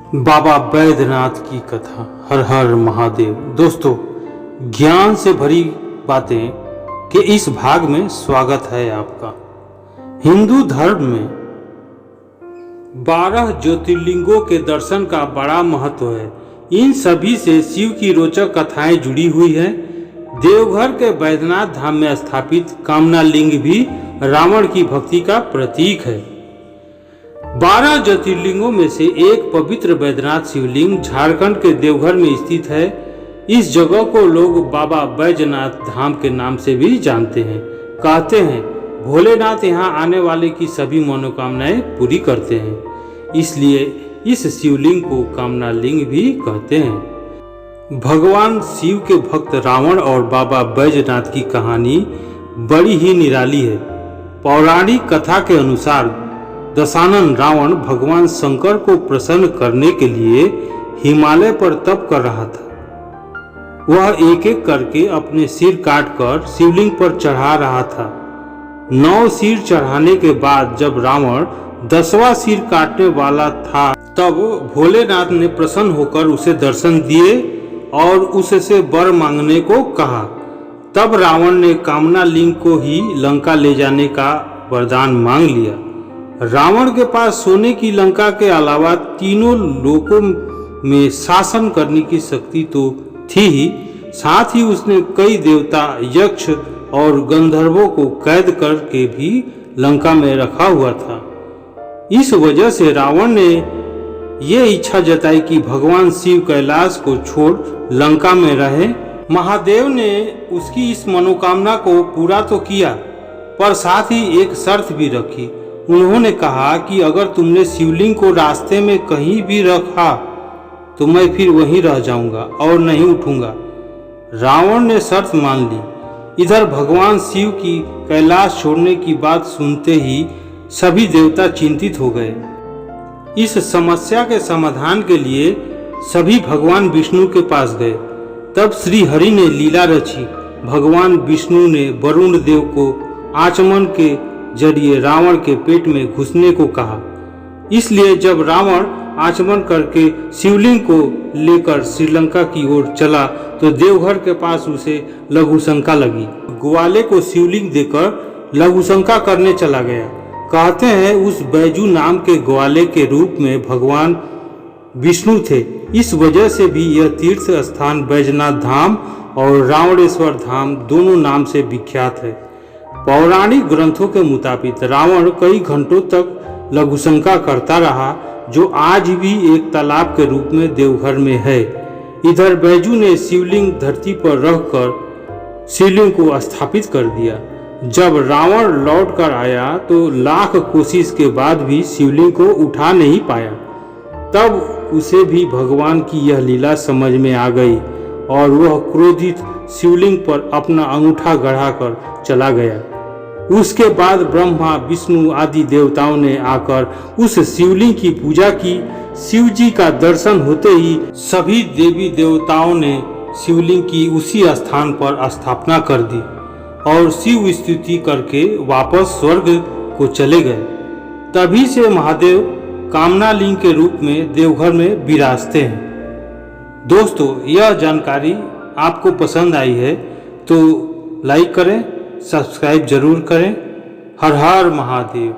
बाबा बैद्यनाथ की कथा। हर हर महादेव। दोस्तों, ज्ञान से भरी बातें के इस भाग में स्वागत है आपका। हिंदू धर्म में 12 ज्योतिर्लिंगों के दर्शन का बड़ा महत्व है। इन सभी से शिव की रोचक कथाएं जुड़ी हुई हैं। देवघर के बैद्यनाथ धाम में स्थापित कामना लिंग भी रावण की भक्ति का प्रतीक है। 12 ज्योतिर्लिंगों में से एक पवित्र बैद्यनाथ शिवलिंग झारखंड के देवघर में स्थित है। इस जगह को लोग बाबा बैजनाथ धाम के नाम से भी जानते हैं। कहते हैं भोलेनाथ यहाँ आने वाले की सभी मनोकामनाएं पूरी करते हैं, इसलिए इस शिवलिंग को कामना लिंग भी कहते हैं। भगवान शिव के भक्त रावण और बाबा बैजनाथ की कहानी बड़ी ही निराली है। पौराणिक कथा के अनुसार दशानन रावण भगवान शंकर को प्रसन्न करने के लिए हिमालय पर तप कर रहा था। वह एक एक करके अपने सिर काटकर शिवलिंग पर चढ़ा रहा था। 9 सिर चढ़ाने के बाद जब रावण 10वां सिर काटने वाला था, तब भोलेनाथ ने प्रसन्न होकर उसे दर्शन दिए और उससे वर मांगने को कहा। तब रावण ने कामना लिंग को ही लंका ले जाने का वरदान मांग लिया। रावण के पास सोने की लंका के अलावा तीनों लोकों में शासन करने की शक्ति तो थी ही, साथ ही उसने कई देवता, यक्ष और गंधर्वों को कैद करके भी लंका में रखा हुआ था। इस वजह से रावण ने ये इच्छा जताई कि भगवान शिव कैलाश को छोड़ लंका में रहे। महादेव ने उसकी इस मनोकामना को पूरा तो किया, पर साथ ही एक शर्त भी रखी। उन्होंने कहा कि अगर तुमने शिवलिंग को रास्ते में कहीं भी रखा तो मैं फिर वहीं रह जाऊंगा और नहीं उठूंगा। रावण ने शर्त मान ली। इधर भगवान शिव की कैलाश छोड़ने की बात सुनते ही सभी देवता चिंतित हो गए। इस समस्या के समाधान के लिए सभी भगवान विष्णु के पास गए। तब श्री हरि ने लीला रची। भगवान विष्णु ने वरुण देव को आचमन के जरिए रावण के पेट में घुसने को कहा। इसलिए जब रावण आचमन करके शिवलिंग को लेकर श्रीलंका की ओर चला तो देवघर के पास उसे लघुशंका लगी। ग्वाले को शिवलिंग देकर लघुशंका करने चला गया। कहते हैं उस बैजू नाम के ग्वाले के रूप में भगवान विष्णु थे। इस वजह से भी यह तीर्थ स्थान बैजनाथ धाम और रावणेश्वर धाम दोनों नाम से विख्यात है। पौराणिक ग्रंथों के मुताबिक रावण कई घंटों तक लघुशंका करता रहा, जो आज भी एक तालाब के रूप में देवघर में है। इधर बैजू ने शिवलिंग धरती पर रखकर शिवलिंग को स्थापित कर दिया। जब रावण लौट कर आया तो लाख कोशिश के बाद भी शिवलिंग को उठा नहीं पाया। तब उसे भी भगवान की यह लीला समझ में आ गई और वह क्रोधित शिवलिंग पर अपना अंगूठा गड़ाकर चला गया। उसके बाद ब्रह्मा, विष्णु आदि देवताओं ने आकर उस शिवलिंग की पूजा की। शिव जी का दर्शन होते ही सभी देवी देवताओं ने शिवलिंग की उसी स्थान पर स्थापना कर दी और शिव स्तुति करके वापस स्वर्ग को चले गए। तभी से महादेव कामना लिंग के रूप में देवघर में विराजते हैं। दोस्तों, यह जानकारी आपको पसंद आई है तो लाइक करें, सब्सक्राइब जरूर करें। हर हर महादेव।